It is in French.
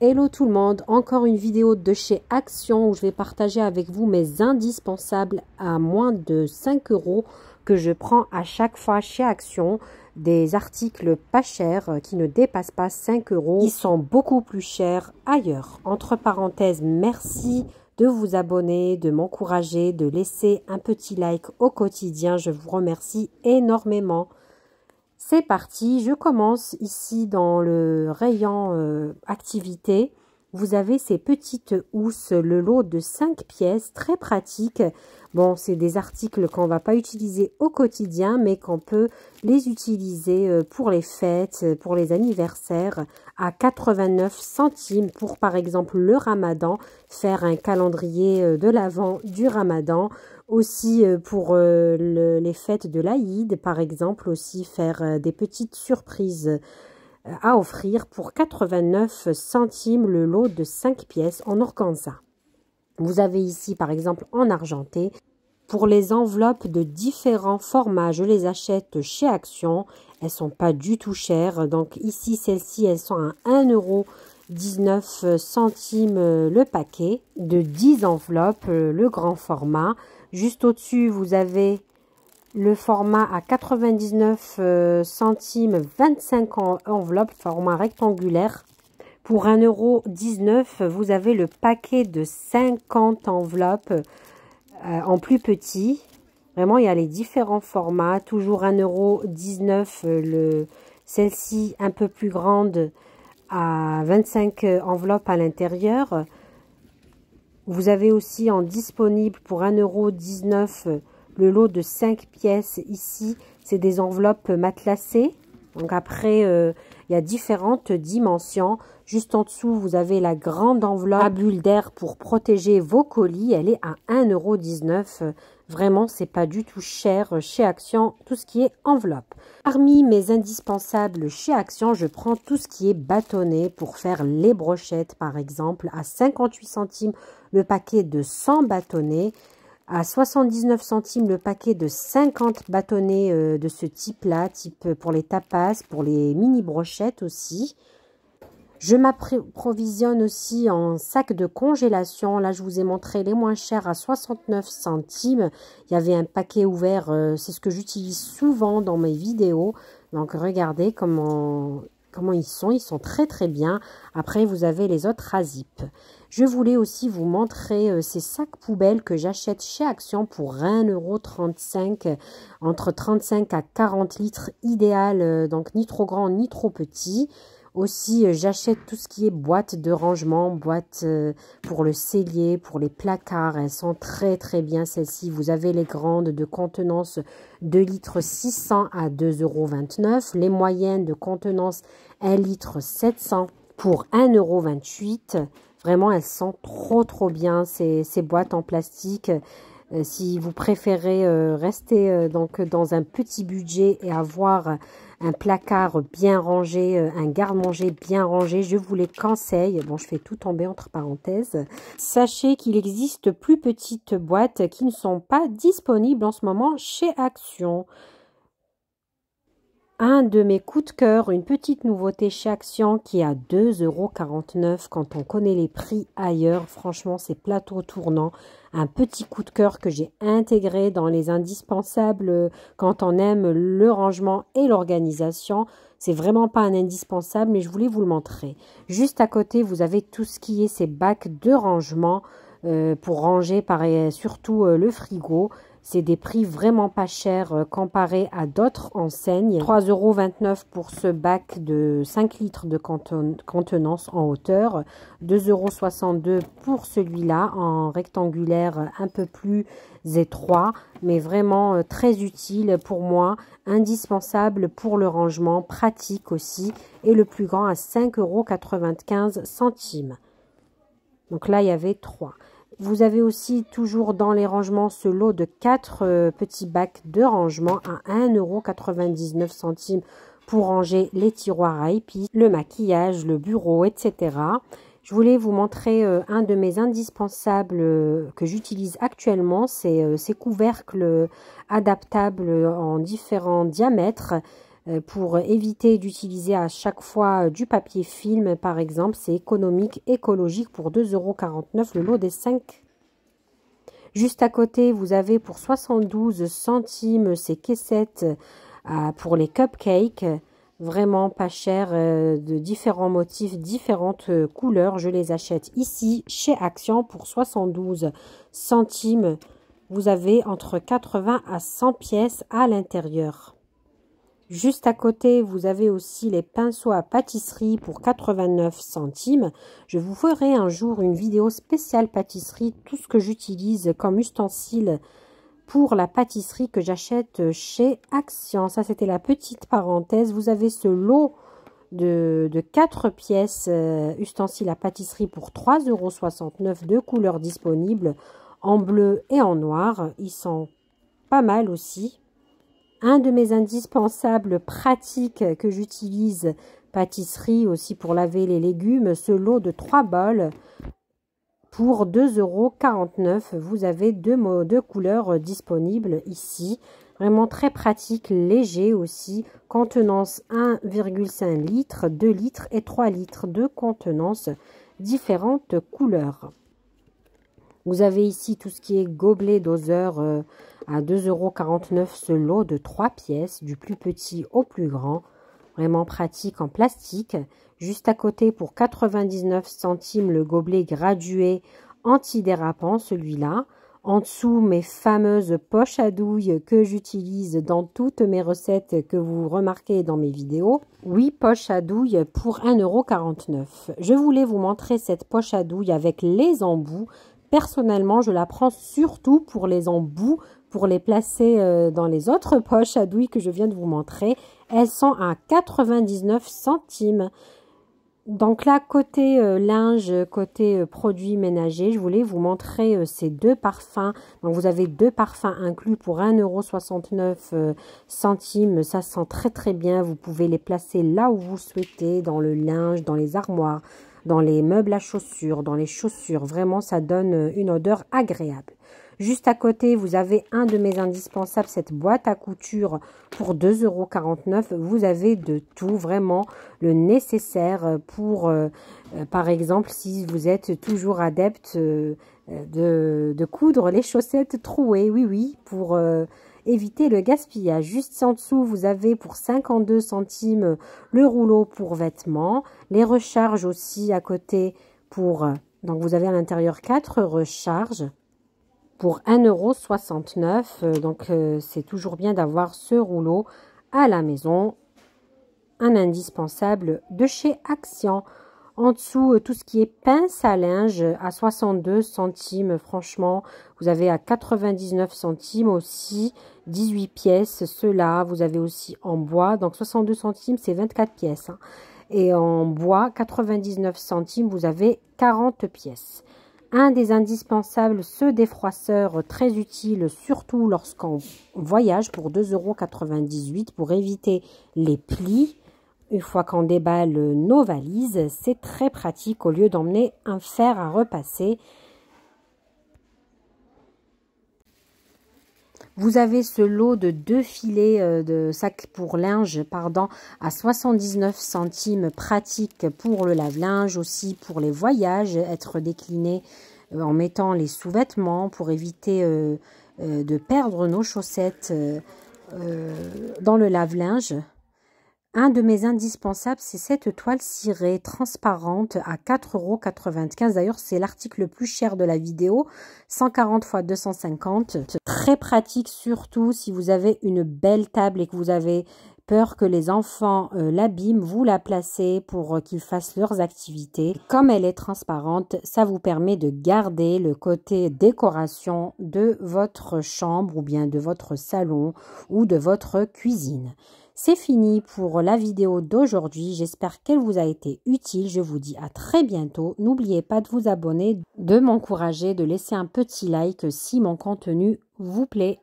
Hello tout le monde, encore une vidéo de chez Action où je vais partager avec vous mes indispensables à moins de 5 € que je prends à chaque fois chez Action. Des articles pas chers qui ne dépassent pas 5 €, qui sont beaucoup plus chers ailleurs. Entre parenthèses, merci de vous abonner, de m'encourager, de laisser un petit like au quotidien. Je vous remercie énormément. C'est parti, je commence ici dans le rayon activité. Vous avez ces petites housses, le lot de 5 pièces, très pratique. Bon, c'est des articles qu'on ne va pas utiliser au quotidien, mais qu'on peut les utiliser pour les fêtes, pour les anniversaires, à 89 centimes pour, par exemple, le ramadan, faire un calendrier de l'Avent du ramadan. Aussi pour les fêtes de l'Aïd, par exemple, aussi faire des petites surprises à offrir pour 89 centimes le lot de 5 pièces en organza. Vous avez ici, par exemple, en argenté, pour les enveloppes de différents formats, je les achète chez Action. Elles ne sont pas du tout chères. Donc ici, celles-ci, elles sont à 1,19 € le paquet de 10 enveloppes, le grand format. Juste au-dessus, vous avez le format à 99 centimes, 25 enveloppes, format rectangulaire. Pour 1,19 €, vous avez le paquet de 50 enveloppes en plus petit. Vraiment, il y a les différents formats. Toujours 1,19 €, celle-ci un peu plus grande à 25 enveloppes à l'intérieur. Vous avez aussi en disponible pour 1,19 € le lot de 5 pièces ici. C'est des enveloppes matelassées. Donc après, il y a différentes dimensions. Juste en dessous, vous avez la grande enveloppe à bulles d'air pour protéger vos colis. Elle est à 1,19 €. Vraiment, c'est pas du tout cher chez Action, tout ce qui est enveloppe. Parmi mes indispensables chez Action, je prends tout ce qui est bâtonnet pour faire les brochettes, par exemple, à 58 centimes le paquet de 100 bâtonnets, à 79 centimes le paquet de 50 bâtonnets de ce type-là, type pour les tapas, pour les mini brochettes aussi. Je m'approvisionne aussi en sac de congélation. Là, je vous ai montré les moins chers à 69 centimes. Il y avait un paquet ouvert. C'est ce que j'utilise souvent dans mes vidéos. Donc, regardez comment ils sont. Ils sont très, très bien. Après, vous avez les autres à zip. Je voulais aussi vous montrer ces sacs poubelles que j'achète chez Action pour 1,35 €. Entre 35 à 40 litres idéal. Donc, ni trop grand, ni trop petit. Aussi, j'achète tout ce qui est boîte de rangement, boîte pour le cellier, pour les placards. Elles sont très très bien celles-ci. Vous avez les grandes de contenance 2 litres 600 à 2,29 €. Les moyennes de contenance 1 litre 700 pour 1,28 €. Vraiment, elles sont trop bien ces boîtes en plastique. Si vous préférez rester donc dans un petit budget et avoir un placard bien rangé, un garde-manger bien rangé, je vous les conseille. Bon, je fais tout tomber entre parenthèses. Sachez qu'il existe plus petites boîtes qui ne sont pas disponibles en ce moment chez Action. Un de mes coups de cœur, une petite nouveauté chez Action qui est à 2,49 € quand on connaît les prix ailleurs. Franchement, c'est plateau tournant. Un petit coup de cœur que j'ai intégré dans les indispensables quand on aime le rangement et l'organisation. C'est vraiment pas un indispensable, mais je voulais vous le montrer. Juste à côté, vous avez tout ce qui est ces bacs de rangement pour ranger surtout le frigo. C'est des prix vraiment pas chers comparés à d'autres enseignes. 3,29 € pour ce bac de 5 litres de contenance en hauteur. 2,62 € pour celui-là en rectangulaire un peu plus étroit. Mais vraiment très utile pour moi. Indispensable pour le rangement. Pratique aussi. Et le plus grand à 5,95 €. Donc là, il y avait 3. Vous avez aussi toujours dans les rangements ce lot de 4 petits bacs de rangement à 1,99 € pour ranger les tiroirs à épices, le maquillage, le bureau, etc. Je voulais vous montrer un de mes indispensables que j'utilise actuellement. C'est ces couvercles adaptables en différents diamètres. pour éviter d'utiliser à chaque fois du papier film, par exemple. C'est économique, écologique pour 2,49 € le lot des 5. Juste à côté, vous avez pour 72 centimes ces caissettes pour les cupcakes. Vraiment pas cher, de différents motifs, différentes couleurs. Je les achète ici chez Action pour 72 centimes. Vous avez entre 80 à 100 pièces à l'intérieur. Juste à côté, vous avez aussi les pinceaux à pâtisserie pour 89 centimes. Je vous ferai un jour une vidéo spéciale pâtisserie, tout ce que j'utilise comme ustensile pour la pâtisserie que j'achète chez Action. Ça, c'était la petite parenthèse. Vous avez ce lot de 4 pièces ustensiles à pâtisserie pour 3,69 €, 2 couleurs disponibles, en bleu et en noir. Ils sont pas mal aussi. Un de mes indispensables pratiques que j'utilise pâtisserie aussi pour laver les légumes, ce lot de 3 bols pour 2,49 €. Vous avez deux couleurs disponibles ici. Vraiment très pratique, léger aussi. Contenance 1,5 litres, 2 litres et 3 litres de contenance, différentes couleurs. Vous avez ici tout ce qui est gobelet doseur à 2,49 € ce lot de 3 pièces, du plus petit au plus grand. Vraiment pratique en plastique. Juste à côté pour 99 centimes le gobelet gradué antidérapant, celui-là. En dessous, mes fameuses poches à douille que j'utilise dans toutes mes recettes que vous remarquez dans mes vidéos. Oui, poche à douille pour 1,49 €. Je voulais vous montrer cette poche à douille avec les embouts. Personnellement, je la prends surtout pour les embouts, pour les placer dans les autres poches à douille que je viens de vous montrer. Elles sont à 99 centimes. Donc là, côté linge, côté produits ménagers, je voulais vous montrer ces deux parfums. Donc vous avez 2 parfums inclus pour 1,69 €. Ça sent très très bien. Vous pouvez les placer là où vous souhaitez, dans le linge, dans les armoires, dans les meubles à chaussures, dans les chaussures. Vraiment, ça donne une odeur agréable. Juste à côté, vous avez un de mes indispensables, cette boîte à couture pour 2,49 €. Vous avez de tout, vraiment le nécessaire pour, par exemple, si vous êtes toujours adepte de coudre les chaussettes trouées. Oui, oui, pour éviter le gaspillage. Juste en dessous, vous avez pour 52 centimes le rouleau pour vêtements. Les recharges aussi à côté pour... donc, vous avez à l'intérieur 4 recharges pour 1,69 €. Donc, c'est toujours bien d'avoir ce rouleau à la maison. Un indispensable de chez Action. En dessous, tout ce qui est pince à linge à 62 centimes. Franchement, vous avez à 99 centimes aussi 18 pièces. Ceux-là, vous avez aussi en bois. Donc, 62 centimes, c'est 24 pièces. Hein. Et en bois, 99 centimes, vous avez 40 pièces. Un des indispensables, ce défroisseur très utile, surtout lorsqu'on voyage pour 2,98 € pour éviter les plis. Une fois qu'on déballe nos valises, c'est très pratique au lieu d'emmener un fer à repasser. Vous avez ce lot de 2 filets de sacs pour linge, à 79 centimes, pratique pour le lave-linge, aussi pour les voyages, être décliné en mettant les sous-vêtements pour éviter de perdre nos chaussettes dans le lave-linge. Un de mes indispensables, c'est cette toile cirée transparente à 4,95 €. D'ailleurs, c'est l'article le plus cher de la vidéo, 140 x 250. Très pratique, surtout si vous avez une belle table et que vous avez peur que les enfants l'abîment, vous la placez pour qu'ils fassent leurs activités. Comme elle est transparente, ça vous permet de garder le côté décoration de votre chambre ou bien de votre salon ou de votre cuisine. C'est fini pour la vidéo d'aujourd'hui. J'espère qu'elle vous a été utile. Je vous dis à très bientôt. N'oubliez pas de vous abonner, de m'encourager, de laisser un petit like si mon contenu vous plaît.